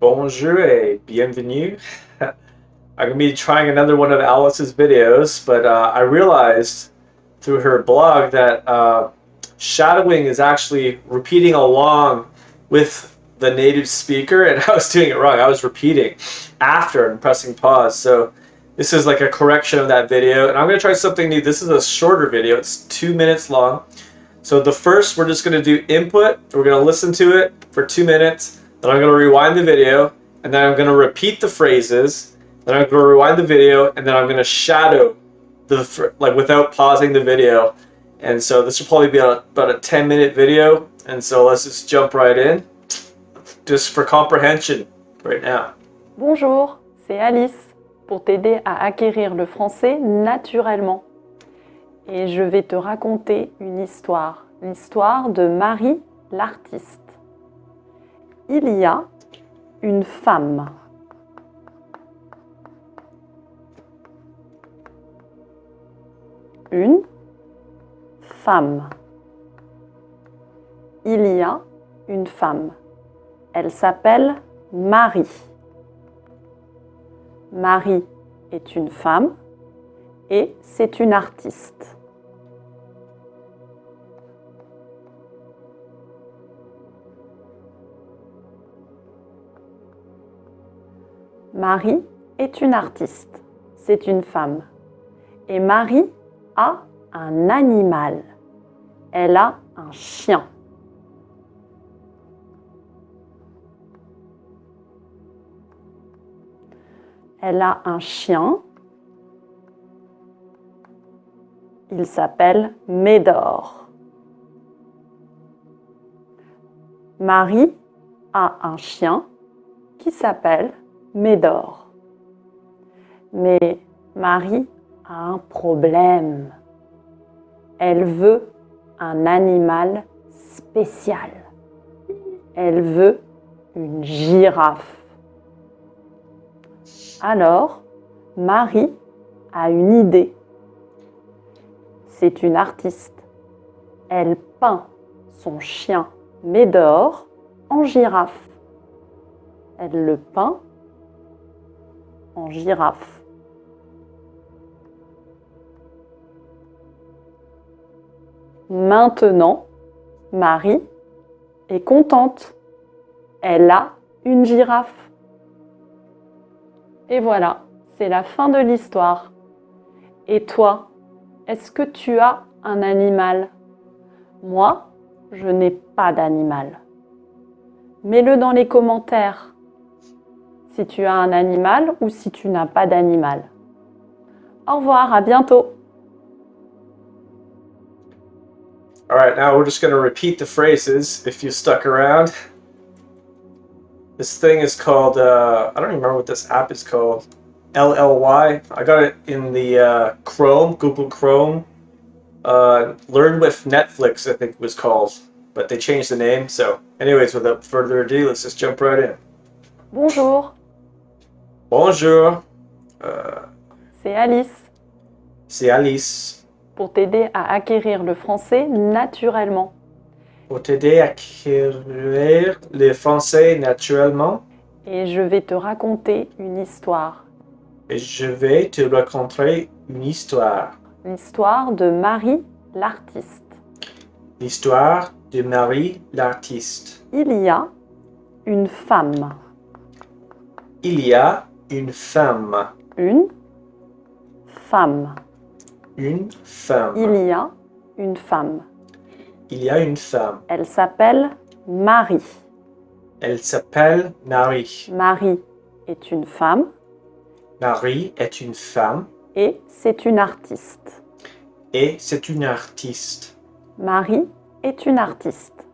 Bonjour et bienvenue. I'm going to be trying another one of Alice's videos, but I realized through her blog that shadowing is actually repeating along with the native speaker, and I was doing it wrong. I was repeating after and pressing pause. So this is like a correction of that video, and I'm going to try something new. This is a shorter video. It's 2 minutes long. So the first, we're just going to do input. We're going to listen to it for 2 minutes. Then I'm going to rewind the video, and then I'm going to repeat the phrases. Then I'm going to rewind the video, and then I'm going to shadow like without pausing the video. And so this will probably be about a 10-minute video. And so let's just jump right in, just for comprehension right now. Bonjour, c'est Alice pour t'aider à acquérir le français naturellement. Et je vais te raconter une histoire, l'histoire de Marie l'artiste. Il y a une femme. Une femme. Il y a une femme. Elle s'appelle Marie. Marie est une femme et c'est une artiste. Marie est une artiste, c'est une femme. Et Marie a un animal. Elle a un chien. Elle a un chien. Il s'appelle Médor. Marie a un chien qui s'appelle Médor. Mais Marie a un problème. Elle veut un animal spécial. Elle veut une girafe. Alors, Marie a une idée. C'est une artiste. Elle peint son chien Médor en girafe. Elle le peint en girafe. Maintenant, Marie est contente. Elle a une girafe. Et voilà, c'est la fin de l'histoire. Et toi, est-ce que tu as un animal? Moi, je n'ai pas d'animal. Mets-le dans les commentaires si tu as un animal ou si tu n'as pas d'animal. Au revoir, à bientôt. All right, now we're just going to repeat the phrases if you stuck around. This thing is called, I don't even remember what this app is called. LLY. I got it in the Chrome, Google Chrome. Learn with Netflix, I think it was called. But they changed the name. So anyways, without further ado, let's just jump right in. Bonjour, Bonjour. c'est Alice C'est Alice. pour t'aider à acquérir le français naturellement. Pour t'aider à acquérir le français naturellement, Et je vais te raconter une histoire. et je vais te raconter une histoire. L'histoire de Marie l'artiste. L'histoire de Marie l'artiste. Il y a une femme. Il y a une femme. Une femme. Une femme. Il y a une femme. Il y a une femme. Elle s'appelle Marie. Elle s'appelle Marie. Marie est une femme Marie est une femme et c'est une artiste. et c'est une artiste. Marie est une artiste.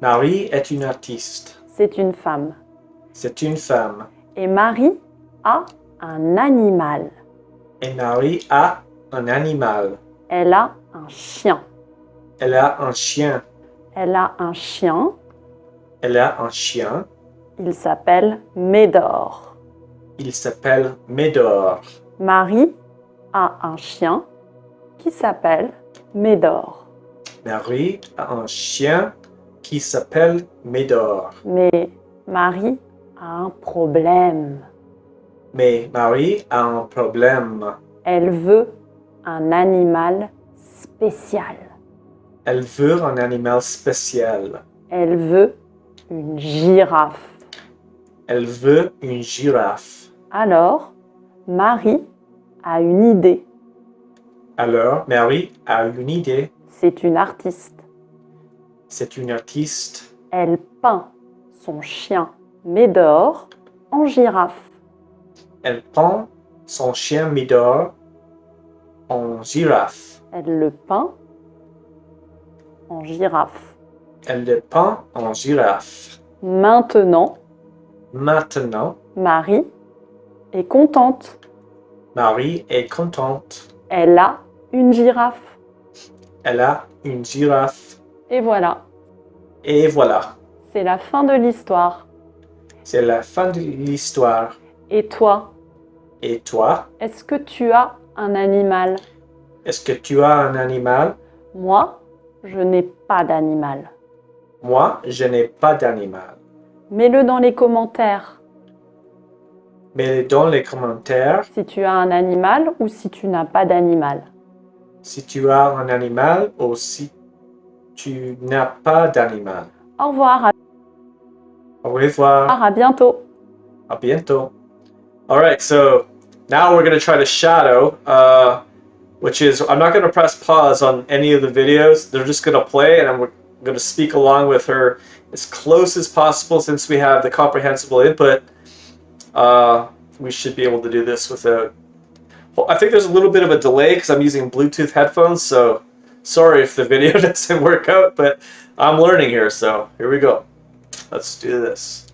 Marie est une artiste. C'est une femme. C'est une femme. Et Marie a un animal. Et Marie a un animal. Elle a un chien. Elle a un chien. Elle a un chien. Elle a un chien. Il s'appelle Médor. Il s'appelle Médor. Marie a un chien qui s'appelle Médor. Marie a un chien qui s'appelle Médor. Mais Marie a un problème. Mais Marie a un problème. Elle veut un animal spécial. Elle veut un animal spécial. Elle veut une girafe. Elle veut une girafe. Alors, Marie a une idée. Alors, Marie a une idée. C'est une artiste. C'est une artiste. Elle peint son chien Médor en girafe. Elle peint son chien Médor en girafe. Elle le peint en girafe. Elle le peint en girafe. Maintenant, Maintenant, Marie est contente. Marie est contente. Elle a une girafe. Elle a une girafe. Et voilà, Et voilà, c'est la fin de l'histoire. c'est la fin de l'histoire. Et toi, Et toi, est-ce que tu as un animal? est-ce que tu as un animal? Moi, je n'ai pas d'animal. Moi, je n'ai pas d'animal. Mets-le dans les commentaires Mets dans les commentaires si tu as un animal ou si tu n'as pas d'animal. si tu as un animal ou si tu n'as pas d'animal. Au revoir, Au revoir. à bientôt. A bientôt. All right, so now we're going to try to shadow, which is, I'm not going to press pause on any of the videos. They're just going to play, and I'm going to speak along with her as close as possible since we have the comprehensible input. We should be able to do this without... Well, I think there's a little bit of a delay because I'm using Bluetooth headphones, so sorry if the video doesn't work out, but I'm learning here, so here we go. Let's do this.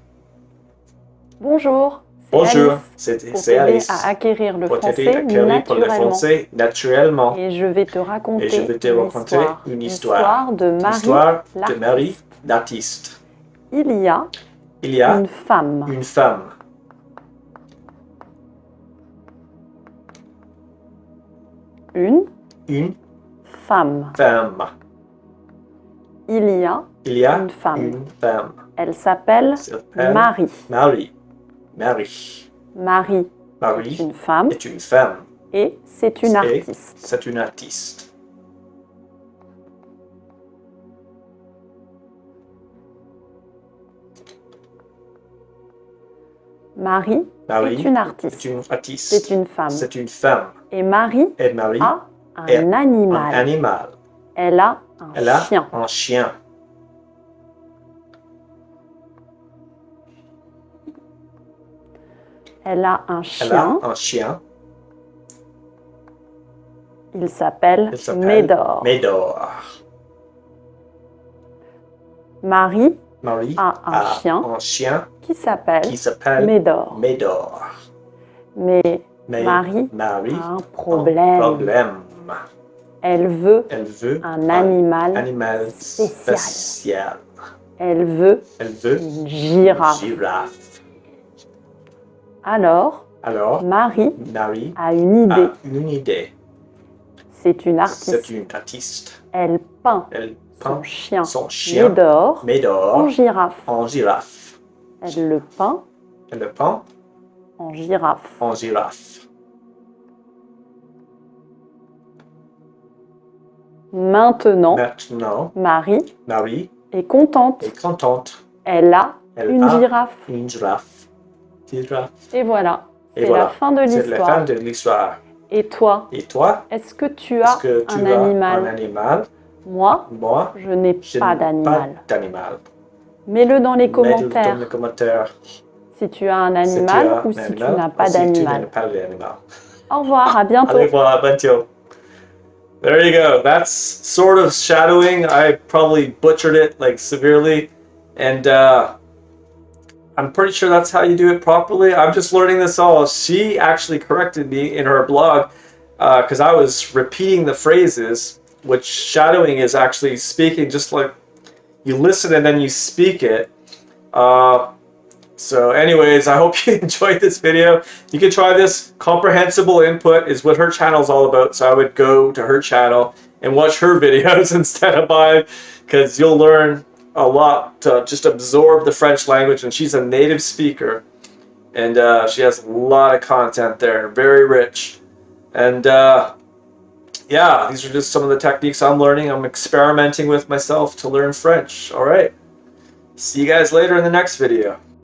Bonjour, Bonjour, c'est Alice pour c'est t'aider Alice. à acquérir le Pour t'aider à français acquérir pour le naturellement. français naturellement. Et je vais te raconter, Et je vais te raconter une histoire. de Marie, L'histoire de l'artiste. Marie, l'artiste. Il y a Il y a une femme. une femme. Une Une femme. femme. Il y a Il y a une femme. une femme. Elle s'appelle Elle s'appelle Marie. Marie. Marie. Marie est Marie une femme est une femme. et c'est une Et artiste. c'est une artiste. Marie Marie est une artiste. est une artiste. C'est une femme. C'est une femme. Et Marie Et Marie a est un un animal. animal. Elle a un Elle a chien. un chien. Elle a un Elle chien. a un chien. Il s'appelle Il s'appelle Médor. Médor. Marie Marie a un chien un chien qui s'appelle qui s'appelle Médor. Médor. Mais Mais Marie Marie a un a problème. un problème. Elle veut Elle veut un animal animal spécial. spécial. Elle veut Elle veut une une girafe. girafe. Alors, Marie Marie a une idée. a une idée. C'est une C'est artiste. une artiste. Elle peint Elle son peint chien son chien Médor en Médor girafe. en girafe. Elle le peint Elle le peint en girafe. en girafe. Maintenant, Maintenant, Marie Marie est contente. est contente. Elle a Elle une a girafe. une girafe. Girafe. Et voilà, Et c'est voilà, la fin de c'est la fin l'histoire. de l'histoire. Et toi, Et toi, est-ce que tu est-ce as que tu un as animal? un animal? Moi, Moi, je n'ai je pas n'ai d'animal. d'animal. Mets-le dans les Mets-le dans commentaires les commentaires si tu as un si tu animal as ou un si tu animal n'as ou pas si tu n'as d'animal. pas d'animal. Au revoir, à bientôt. Allez voir, bientôt. There you go. That's sort of shadowing. I probably butchered it like severely, and I'm pretty sure that's how you do it properly. I'm just learning this all. She actually corrected me in her blog because I was repeating the phrases, which shadowing is actually speaking just like you listen and then you speak it. So anyways, I hope you enjoyed this video. You can try this. Comprehensible input is what her channel is all about. So I would go to her channel and watch her videos instead of mine, because you'll learn a lot to just absorb the French language, and she's a native speaker, and she has a lot of content there, very rich. And yeah, these are just some of the techniques I'm learning. I'm experimenting with myself to learn French. All right. See you guys later in the next video.